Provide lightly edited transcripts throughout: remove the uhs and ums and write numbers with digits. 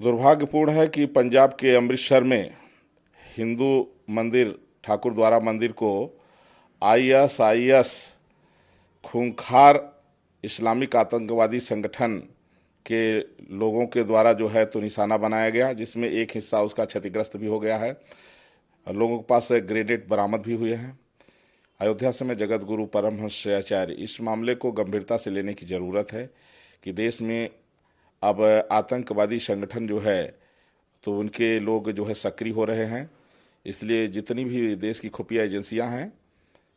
दुर्भाग्यपूर्ण है कि पंजाब के अमृतसर में हिंदू मंदिर ठाकुर द्वारा मंदिर को आईएसआईएस खूंखार इस्लामिक आतंकवादी संगठन के लोगों के द्वारा जो है तो निशाना बनाया गया, जिसमें एक हिस्सा उसका क्षतिग्रस्त भी हो गया है। लोगों के पास ग्रेनेड बरामद भी हुए हैं। अयोध्या समय जगत गुरु परमहंस आचार्य, इस मामले को गंभीरता से लेने की ज़रूरत है कि देश में अब आतंकवादी संगठन जो है तो उनके लोग जो है सक्रिय हो रहे हैं। इसलिए जितनी भी देश की खुफिया एजेंसियां हैं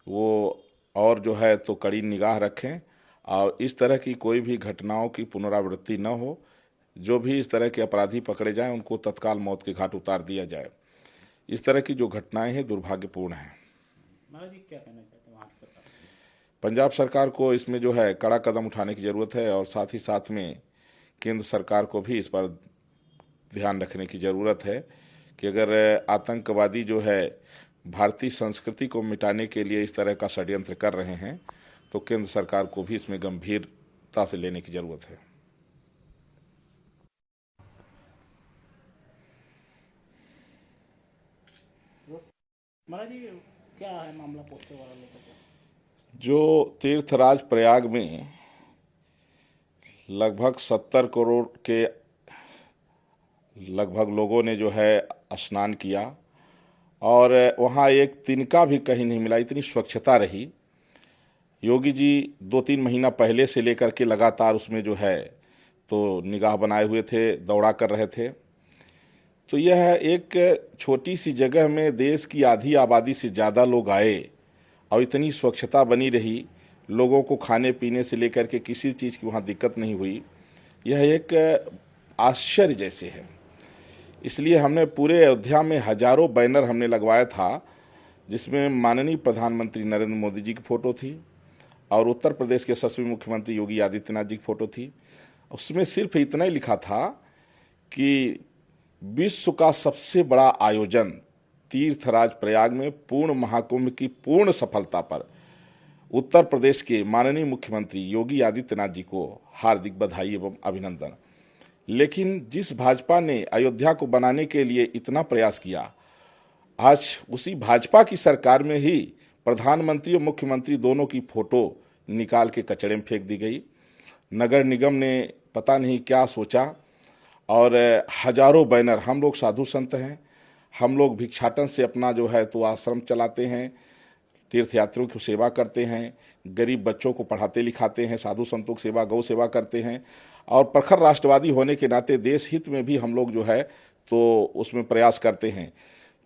वो और जो है तो कड़ी निगाह रखें और इस तरह की कोई भी घटनाओं की पुनरावृत्ति न हो। जो भी इस तरह के अपराधी पकड़े जाएं उनको तत्काल मौत के घाट उतार दिया जाए। इस तरह की जो घटनाएं हैं दुर्भाग्यपूर्ण हैं। क्या कहना चाहते हैं सरकार? पंजाब सरकार को इसमें जो है कड़ा कदम उठाने की ज़रूरत है और साथ ही साथ में केंद्र सरकार को भी इस पर ध्यान रखने की ज़रूरत है कि अगर आतंकवादी जो है भारतीय संस्कृति को मिटाने के लिए इस तरह का षड्यंत्र कर रहे हैं तो केंद्र सरकार को भी इसमें गंभीरता से लेने की ज़रूरत है। महाराज जी, क्या है मामला पोस्टर वाला लेकर? जो तीर्थराज प्रयाग में लगभग 70 करोड़ के लगभग लोगों ने जो है स्नान किया और वहाँ एक तिनका भी कहीं नहीं मिला, इतनी स्वच्छता रही। योगी जी 2-3 महीना पहले से लेकर के लगातार उसमें जो है तो निगाह बनाए हुए थे, दौड़ा कर रहे थे। तो यह एक छोटी सी जगह में देश की आधी आबादी से ज़्यादा लोग आए और इतनी स्वच्छता बनी रही, लोगों को खाने पीने से लेकर के किसी चीज़ की वहाँ दिक्कत नहीं हुई। यह एक आश्चर्य जैसे है। इसलिए हमने पूरे अयोध्या में हजारों बैनर हमने लगवाया था, जिसमें माननीय प्रधानमंत्री नरेंद्र मोदी जी की फ़ोटो थी और उत्तर प्रदेश के यशस्वी मुख्यमंत्री योगी आदित्यनाथ जी की फ़ोटो थी। उसमें सिर्फ इतना ही लिखा था कि विश्व का सबसे बड़ा आयोजन तीर्थराज प्रयाग में पूर्ण महाकुंभ की पूर्ण सफलता पर उत्तर प्रदेश के माननीय मुख्यमंत्री योगी आदित्यनाथ जी को हार्दिक बधाई एवं अभिनंदन। लेकिन जिस भाजपा ने अयोध्या को बनाने के लिए इतना प्रयास किया, आज उसी भाजपा की सरकार में ही प्रधानमंत्री और मुख्यमंत्री दोनों की फोटो निकाल के कचड़े में फेंक दी गई। नगर निगम ने पता नहीं क्या सोचा और हजारों बैनर, हम लोग साधु संत हैं, हम लोग भिक्षाटन से अपना जो है तो आश्रम चलाते हैं, तीर्थयात्रियों की सेवा करते हैं, गरीब बच्चों को पढ़ाते लिखाते हैं, साधु संतों की सेवा, गौ सेवा करते हैं और प्रखर राष्ट्रवादी होने के नाते देश हित में भी हम लोग जो है तो उसमें प्रयास करते हैं।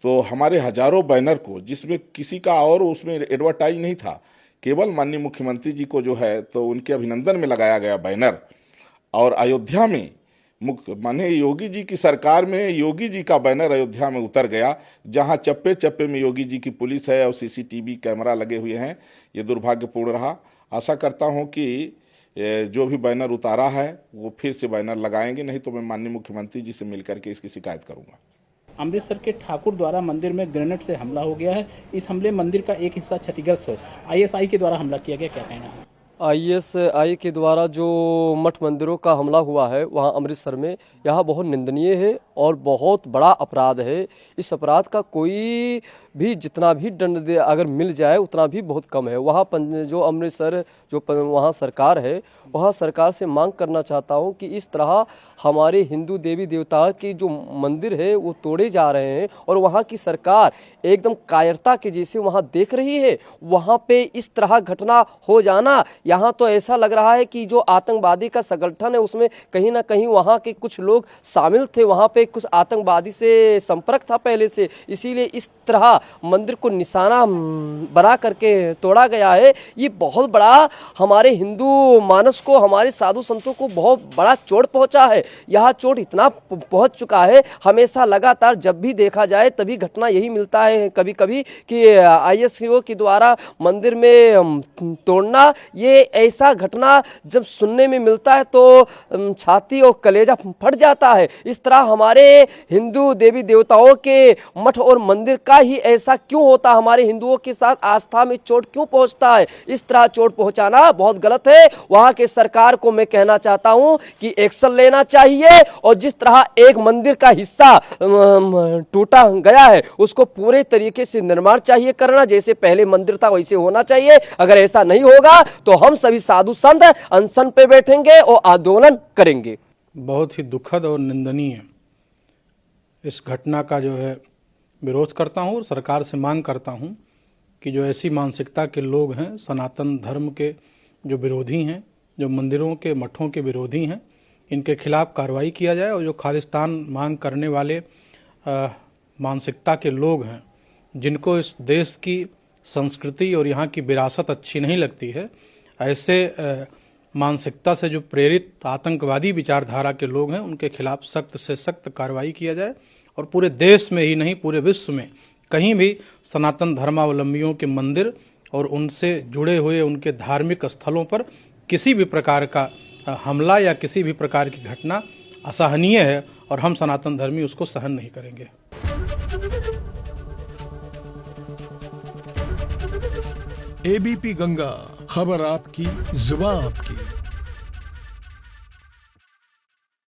तो हमारे हजारों बैनर को, जिसमें किसी का और उसमें एडवर्टाइज नहीं था, केवल माननीय मुख्यमंत्री जी को जो है तो उनके अभिनंदन में लगाया गया बैनर। और अयोध्या में माने योगी जी की सरकार में योगी जी का बैनर अयोध्या में उतर गया, जहां चप्पे चप्पे में योगी जी की पुलिस है और सीसीटीवी कैमरा लगे हुए हैं। ये दुर्भाग्यपूर्ण रहा। आशा करता हूं कि जो भी बैनर उतारा है वो फिर से बैनर लगाएंगे, नहीं तो मैं माननीय मुख्यमंत्री जी से मिलकर के इसकी शिकायत करूंगा। अमृतसर के ठाकुर द्वारा मंदिर में ग्रेनेड से हमला हो गया है। इस हमले मंदिर का एक हिस्सा क्षतिग्रस्त है। आईएसआई के द्वारा हमला किया गया, क्या कहना है? आईएसआई के द्वारा जो मठ मंदिरों का हमला हुआ है वहाँ अमृतसर में, यह बहुत निंदनीय है और बहुत बड़ा अपराध है। इस अपराध का कोई भी जितना भी दंड दे अगर मिल जाए उतना भी बहुत कम है। वहाँ जो अमृतसर जो वहाँ सरकार है, वहाँ सरकार से मांग करना चाहता हूँ कि इस तरह हमारे हिंदू देवी देवता की जो मंदिर है वो तोड़े जा रहे हैं और वहाँ की सरकार एकदम कायरता के जैसे वहाँ देख रही है। वहाँ पे इस तरह घटना हो जाना, यहाँ तो ऐसा लग रहा है कि जो आतंकवादी का संगठन है उसमें कहीं ना कहीं वहाँ के कुछ लोग शामिल थे, वहाँ पे कुछ आतंकवादी से संपर्क था पहले से, इसीलिए इस तरह मंदिर को निशाना बना करके तोड़ा गया है। ये बहुत बड़ा हमारे हिंदू मानस को, हमारे साधु संतों को बहुत बड़ा चोट पहुंचा है। यह चोट इतना पहुंच चुका है, हमेशा लगातार जब भी देखा जाए तभी घटना यही मिलता है कभी कभी कि आईएसओ के द्वारा मंदिर में तोड़ना, ये ऐसा घटना जब सुनने में मिलता है तो छाती और कलेजा फट जाता है। इस तरह हमारे हिंदू देवी देवताओं के मठ और मंदिर का ही ऐसा क्यों होता, हमारे हिंदुओं के साथ आस्था में चोट क्यों पहुंचता है? इस तरह चोट पहुंचाना बहुत गलत है। वहां के सरकार को मैं कहना चाहता हूं कि एक्शन लेना चाहिए और जिस तरह एक मंदिर का हिस्सा टूटा गया है उसको पूरे तरीके से निर्माण चाहिए करना, जैसे पहले मंदिर था वैसे होना चाहिए। अगर ऐसा नहीं होगा तो हम सभी साधु संत अनशन पे बैठेंगे और आंदोलन करेंगे। बहुत ही दुखद और निंदनीय इस घटना का जो है विरोध करता हूं और सरकार से मांग करता हूं कि जो ऐसी मानसिकता के लोग हैं, सनातन धर्म के जो विरोधी हैं, जो मंदिरों के मठों के विरोधी हैं, इनके खिलाफ कार्रवाई किया जाए और जो खालिस्तान मांग करने वाले मानसिकता के लोग हैं, जिनको इस देश की संस्कृति और यहाँ की विरासत अच्छी नहीं लगती है, ऐसे मानसिकता से जो प्रेरित आतंकवादी विचारधारा के लोग हैं, उनके खिलाफ सख्त से सख्त कार्रवाई किया जाए और पूरे देश में ही नहीं पूरे विश्व में कहीं भी सनातन धर्मावलंबियों के मंदिर और उनसे जुड़े हुए उनके धार्मिक स्थलों पर किसी भी प्रकार का हमला या किसी भी प्रकार की घटना असहनीय है और हम सनातन धर्मी उसको सहन नहीं करेंगे। एबीपी गंगा, खबर आपकी, जुबान आपकी।